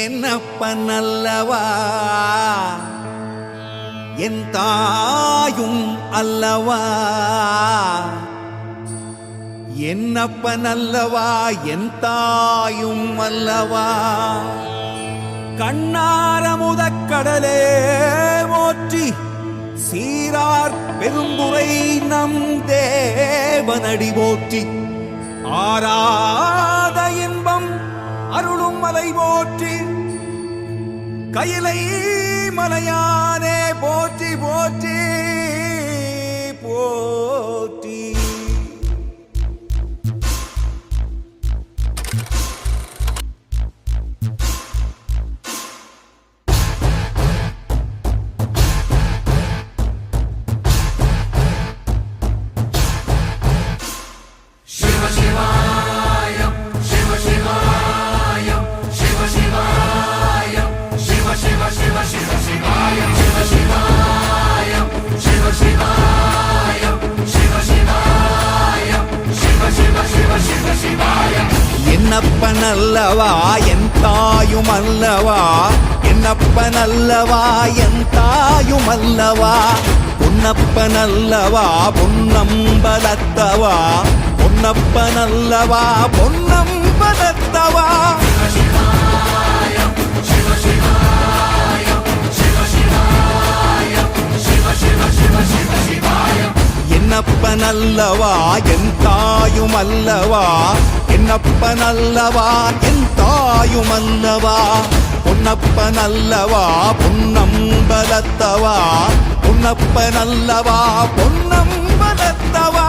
என்னப்பனல்லவா என் தாயும் அல்லவா, என்னப்பனல்லவா என் தாயும் அல்லவா. கண்ணாரமுதக்கடலே போற்றி சீரார் பெருந்துரை நம் தேவனடி போற்றி. ஆராத இன்பம் அருளும் மலை போற்றி, கையிலை மலையானே போற்றி போற்றி போற்றி. என்னப்பனல்லவா என் தாயும் அல்லவா, என்னப்பனல்லவா என் தாயும் அல்லவா. பொன்னப்பனல்லவா பொன்னம்பலத்தவா, பொன்னப்பனல்லவா பொன்னம்பலத்தவா. என்னப்பனல்லவா என் தாயும் அல்லவா, என்னப்பனல்லவா என் தாயும் அல்லவா. பொன்னப்பனல்லவா பொன்னம்பலத்தவா, பொன்னப்பனல்லவா பொன்னம்பலத்தவா.